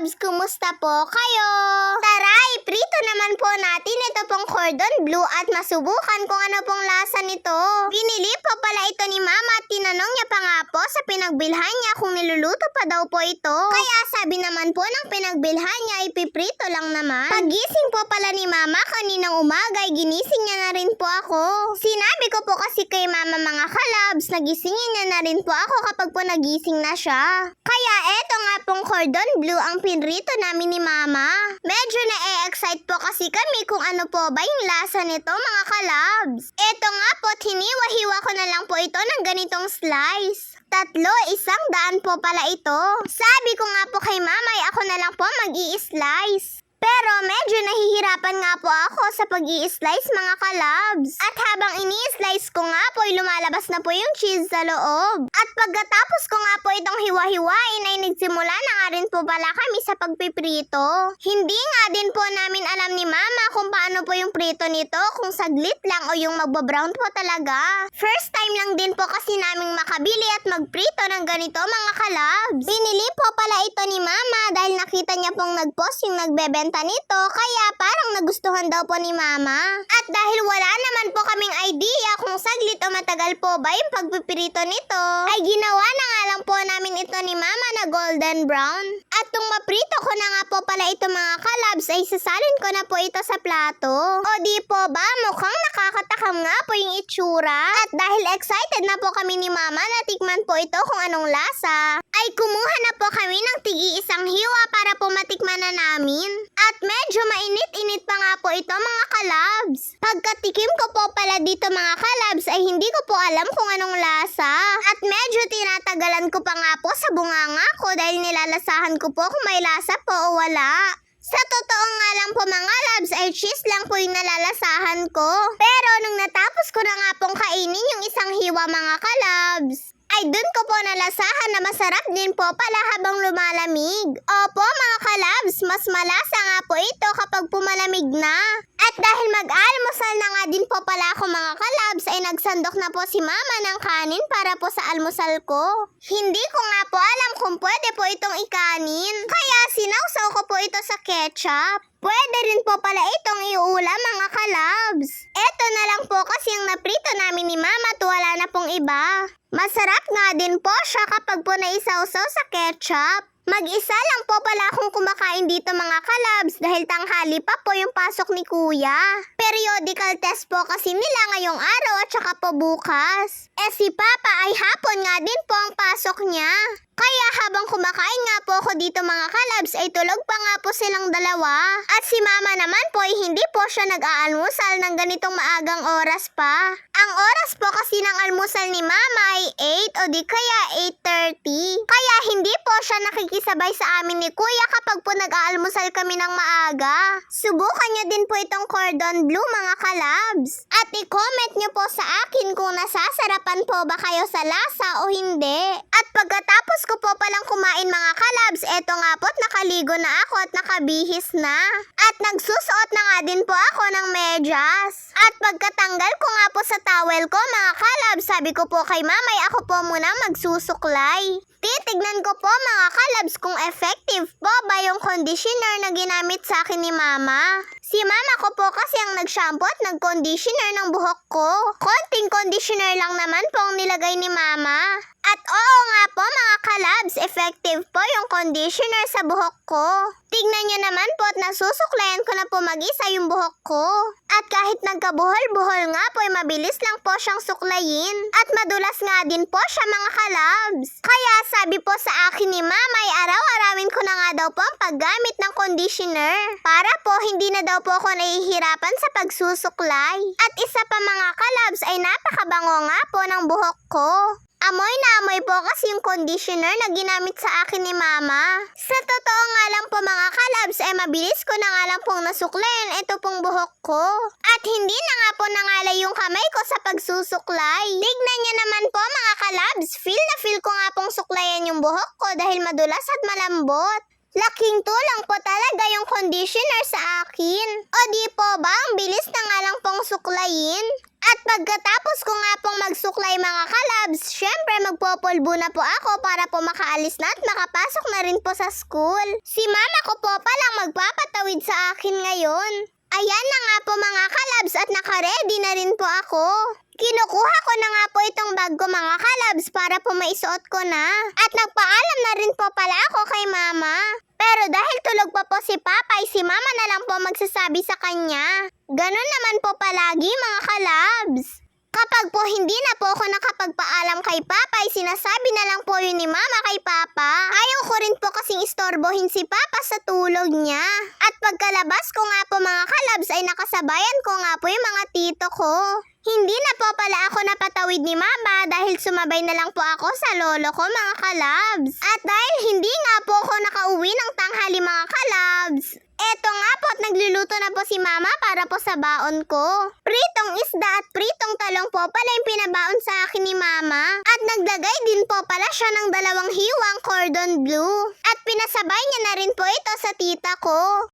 kalabs, kumusta po kayo? Tara, iprito naman po natin ito pong cordon bleu at masubukan kung ano pong lasa nito. Binili po pala ito ni mama at tinanong niya pa nga po sa pinagbilhan niya kung niluluto pa daw po ito. Kaya sabi naman po ng pinagbilhan niya, ipiprito lang naman. Pagising po pala ni mama kaninang umaga ay ginising niya na rin po ako. Sinabi ko po kasi kay mama mga kalabs, nagisingin niya na rin po ako kapag po nagising na siya. Kaya eto nga pong cordon bleu ang pinrito namin ni mama. Medyo na-excite po kasi kami kung ano po ba yung lasa nito mga kalabs. Eto nga po, hiniwa-hiwa ko na lang po ito ng ganitong slice. 3, 100 po pala ito. Sabi ko nga po kay mama ay ako na lang po mag-i-slice. Pero medyo nahihirapan nga po ako sa pag-i-slice mga kalabs. At habang ini-slice ko nga po ay lumalabas na po yung cheese sa loob. At pagkatapos ko nga po itong hiwa-hiwain ay nagsimula na nga rin po pala kami sa pagpiprito. Hindi nga din po namin alam ni mama kung paano po yung prito nito, kung saglit lang o yung magba-brown po talaga. First time lang din po kasi naming makabili at magprito ng ganito mga kalabs. Binili po pala ito ni mama dahil nakita niya pong nag-post yung nagbebenta nito, kaya parang nagustuhan daw po ni mama. At dahil wala naman po kaming idea kung saglit o matagal po ba yung pagpipirito nito, ay ginawa na nga lang po namin ito ni mama na golden brown. At tung maprito ko na nga po pala ito mga kalabs ay sasalin ko na po ito sa plato. O di po ba mukhang nakakatakam nga po yung itsura. At dahil excited na po kami ni mama na tikman po ito kung anong lasa, ay kumuha na po kami ng tig-iisang hiwa para po matikman na namin. At medyo mainit-init pa nga po ito mga kalabs. Pagkatikim ko po pala dito mga kalabs ay hindi ko po alam kung anong lasa. At medyo tinatagalan ko pa nga po sa bunganga ko dahil nilalasahan ko po kung may lasa po o wala. Sa totoo nga lang po mga labs ay cheese lang po yung nalalasahan ko. Pero nung natapos ko na nga pong kainin yung isang hiwa mga kalabs, ay dun ko po nalasahan na masarap din po pala habang lumalamig. Opo mga kalabs, mas malasa nga po ito kapag pumalamig na. At dahil mag-almusal na nga din po pala ako mga kalabs, ay nagsandok na po si mama ng kanin para po sa almusal ko. Hindi ko nga po alam kung pwede po itong ikanin, kaya sinawsaw ko po ito sa ketchup. Pwede rin po pala itong iulam mga kalabs. Eto na lang po kasi yung naprito namin ni mama at wala na pong iba. Masarap nga din po siya kapag po naisawsaw sa ketchup. Mag-isa lang po pala akong kumakain dito mga kalabs dahil tanghali pa po yung pasok ni kuya. Periodical test po kasi nila ngayong araw at saka po bukas. Si papa ay hapon nga din po ang pasok niya. Kaya habang kumakain nga po ako dito mga kalabs ay tulog pa nga po silang dalawa. At si mama naman po ay hindi po siya nag-aalmusal ng ganitong maagang oras pa. Ang oras po kasi ng almusal ni mama ay 8 o di kaya 8:30. Kaya hindi po siya nakikisabay sa amin ni kuya kapag po nag-aalmusal kami ng maaga. Subukan niyo din po itong cordon bleu mga kalabs. At i-comment niyo po sa akin kung nasasarapan po ba kayo sa lasa o hindi. At pagkatapos ko po palang kumain mga kalabs, eto nga po't nakaligo na ako at nakabihis na. At nagsusuot na nga din po ako ng medyas. At pagkatanggal ko nga po sa towel ko mga kalabs, sabi ko po kay mamay ako po muna magsusuklay. Titignan ko po mga kalabs kung effective po ba yung conditioner na ginamit sa akin ni mama. Si mama ko po kasi ang nag-shampoo at nag-conditioner ng buhok ko. Konting conditioner lang naman po ang nilagay ni mama. At oo nga po mga kalabs, effective po yung conditioner sa buhok ko. Tignan nyo naman po at nasusuklayan ko na po mag-isa yung buhok ko. At kahit nagkabuhol-buhol nga po ay mabilis lang po siyang suklayin. At madulas nga din po siya mga kalabs. Kaya sabi po sa akin ni mama ay araw-arawin ko na nga daw po ang paggamit ng conditioner. Para po hindi na daw po ako nahihirapan sa pagsusuklay. At isa pa mga kalabs ay napakabango nga po ng buhok ko. Amoy na amoy po kasi yung conditioner na ginamit sa akin ni mama. Sa totoo nga lang po mga kalabs ay mabilis ko na nga lang pong nasuklayan ito pong buhok ko. At hindi na nga po nangalay yung kamay ko sa pagsusuklay. Tignan niyo naman po mga kalabs, feel na feel ko nga pong suklayan yung buhok ko dahil madulas at malambot. Laking tulong po talaga yung conditioner sa akin. O di po ba, ang bilis na nga lang pong suklayin? At pagkatapos ko nga pong magsuklay mga kalabs, syempre magpopolvo na po ako para po makaalis na at makapasok na rin po sa school. Si mama ko po palang magpapatawid sa akin ngayon. Ayan na nga po mga kalabs at nakaredy na rin po ako. Kinukuha ko na nga po itong bag ko mga kalabs para po maisuot ko na. At nagpaalam na rin po pala ako kay mama. Pero dahil tulog pa po si Papay, si mama na lang po magsasabi sa kanya. Ganon naman po palagi mga kalabs. Kapag po hindi na po ako nakapagpaalam kay Papay, sinasabi na lang po yun ni Mama kay Papa. Ayaw ko rin po kasing istorbohin si Papa sa tulog niya. At pagkalabas ko nga po mga kalabs ay nakasabayan ko nga po yung mga tito ko. Hindi na po pala ako napatawid ni Mama dahil sumabay na lang po ako sa lolo ko mga kalabs. At dahil hindi nga po ako nakauwi ng tanghali mga kalabs, eto nga po at nagluluto na po si Mama para po sa baon ko. Pritong isda at pritong talong po pala yung pinabaon sa akin ni Mama. At naglagay din po pala siya ng 2 hiwang cordon bleu. At pinasabay niya na rin po ito sa tita ko.